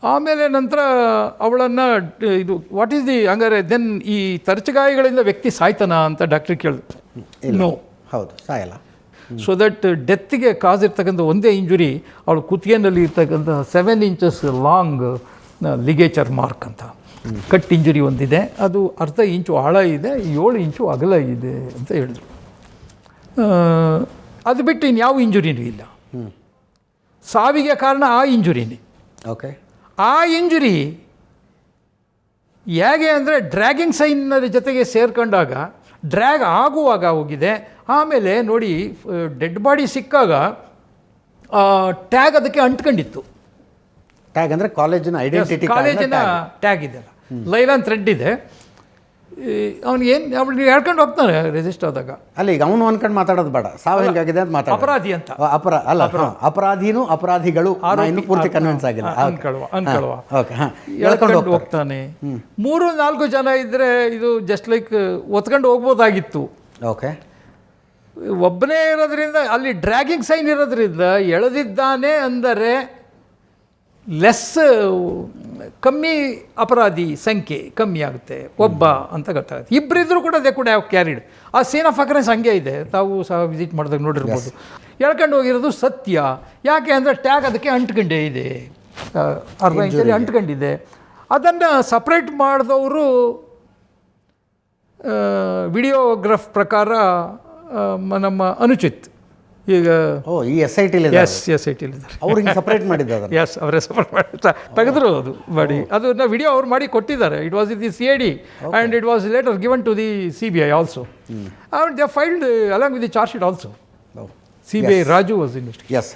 ಆಮೇಲೆ ನಂತರ ಅವಳನ್ನು ಇದು ವಾಟ್ ಈಸ್ ದಿ ಹಂಗಾರೆ ದೆನ್ ಈ ತರಚುಗಾಯಗಳಿಂದ ವ್ಯಕ್ತಿ ಸಾಯ್ತಾನ ಅಂತ ಡಾಕ್ಟ್ರ್ ಕೇಳಿದ್ರು. ನೋ, ಹೌದು, ಸಾಯಲ್ಲ. ಸೊ ದಟ್ ಡೆತ್ತಿಗೆ ಕಾಸ್ ಇರ್ತಕ್ಕಂಥ ಒಂದೇ ಇಂಜುರಿ ಅವಳು ಕುತ್ತಿಗೆನಲ್ಲಿ ಇರ್ತಕ್ಕಂಥ 7 ಇಂಚಸ್ ಲಾಂಗ್ ಲಿಗೇಚರ್ ಮಾರ್ಕ್ ಅಂತ ಕಟ್ ಇಂಜುರಿ ಒಂದಿದೆ, ಅದು ಅರ್ಧ ಇಂಚು ಆಳ ಇದೆ, 7 ಇಂಚು ಅಗಲ ಇದೆ ಅಂತ ಹೇಳಿದ್ರು. ಅದು ಬಿಟ್ಟು ಇನ್ಯಾವ ಇಂಜುರಿನೂ ಇಲ್ಲ. ಸಾವಿಗೆ ಕಾರಣ ಆ ಇಂಜುರಿನೇ. ಓಕೆ. ಆ ಇಂಜುರಿ ಹೇಗೆ ಅಂದರೆ ಡ್ರ್ಯಾಗಿಂಗ್ ಸೈನ್ನರ ಜೊತೆಗೆ ಸೇರ್ಕೊಂಡಾಗ ಡ್ರ್ಯಾಗ್ ಆಗುವಾಗ ಹೋಗಿದೆ. ಆಮೇಲೆ ನೋಡಿ, ಡೆಡ್ ಬಾಡಿ ಸಿಕ್ಕಾಗ ಟ್ಯಾಗ್ ಅದಕ್ಕೆ ಅಂಟ್ಕೊಂಡಿತ್ತು. ಟ್ಯಾಗ್ ಅಂದರೆ ಕಾಲೇಜಿನ ಐಡೆಂಟಿಟಿ, ಕಾಲೇಜಿನ ಟ್ಯಾಗ್ ಇದೆಲ್ಲ, ಲೈಲಾನ್ ಥ್ರೆಡ್ ಇದೆ. ಅವನಿಗೆ ಹೇಳ್ಕೊಂಡು ಹೋಗ್ತಾನೆ ರೆಜಿಸ್ಟರ್ ಆದಾಗ. ಅಲ್ಲ, ಈಗ ಅವನು ಅನ್ಕೊಂಡು ಮಾತಾಡೋದು ಬೇಡ, ಸಾವು ಹೆಂಗಾಗಿದೆ ಅಂತ ಮಾತಾಡ. ಅಪರಾಧಿ ಅಂತ ಅಪರಾಧಿನೂ ಅಪರಾಧಿಗಳು ಇನ್ನೂ ಪೂರ್ತಿ ಕನ್ವಿನ್ಸ್ ಆಗಿಲ್ಲ. ಹೇಳ್ಕೊಂಡು ಹೋಗ್ತಾನೆ. 3-4 ಜನ ಇದ್ದರೆ ಇದು ಜಸ್ಟ್ ಲೈಕ್ ಒತ್ಕೊಂಡು ಹೋಗ್ಬೋದಾಗಿತ್ತು. ಓಕೆ. ಒಬ್ಬನೇ ಇರೋದ್ರಿಂದ ಅಲ್ಲಿ ಡ್ರ್ಯಾಗಿಂಗ್ ಸೈನ್ ಇರೋದ್ರಿಂದ ಎಳೆದಿದ್ದಾನೆ ಅಂದರೆ ಲೆಸ್ ಕಮ್ಮಿ ಅಪರಾಧಿ ಸಂಖ್ಯೆ ಕಮ್ಮಿ ಆಗುತ್ತೆ, ಒಬ್ಬ ಅಂತ ಗೊತ್ತಾಗುತ್ತೆ. ಇಬ್ಬರಿದ್ದರೂ ಕೂಡ ದೇ ಕೂಡ ಹ್ಯಾವ್ ಕ್ಯಾರಿಡ್. ಆ ಸೀನ್ ಆಫ್ ಅಕರೆನ್ಸ್ ಹಂಗೆ ಇದೆ, ತಾವು ಸಹ ವಿಸಿಟ್ ಮಾಡಿದಾಗ ನೋಡಿರ್ಬೋದು. ಹೇಳ್ಕೊಂಡು ಹೋಗಿರೋದು ಸತ್ಯ. ಯಾಕೆ ಅಂದರೆ ಟ್ಯಾಗ್ ಅದಕ್ಕೆ ಅಂಟ್ಕೊಂಡೇ ಇದೆ, ಅರ್ಧ ಇಂಚಲ್ಲಿ ಅಂಟ್ಕೊಂಡಿದೆ. ಅದನ್ನು ಸಪ್ರೇಟ್ ಮಾಡಿದವರು ವಿಡಿಯೋಗ್ರಾಫ್ ಪ್ರಕಾರ ನಮ್ಮ ಅನುಚಿತ್ ಈಗ ಈ SIT SIT ಅವ್ರಿಗೆ ಸಪ್ರೇಟ್ ಮಾಡಿದ್ದಾರೆ. ಎಸ್, ಅವರೇ ಸಪೋರ್ಟ್ ಮಾಡಿ ತೆಗೆದ್ರು ಅದು ಮಾಡಿ. ಅದನ್ನು ವಿಡಿಯೋ ಅವ್ರು ಮಾಡಿ ಕೊಟ್ಟಿದ್ದಾರೆ. It was in the CID and it was later given to the CBI also and they filed along with the charge sheet also. CBI Raju was in it. S.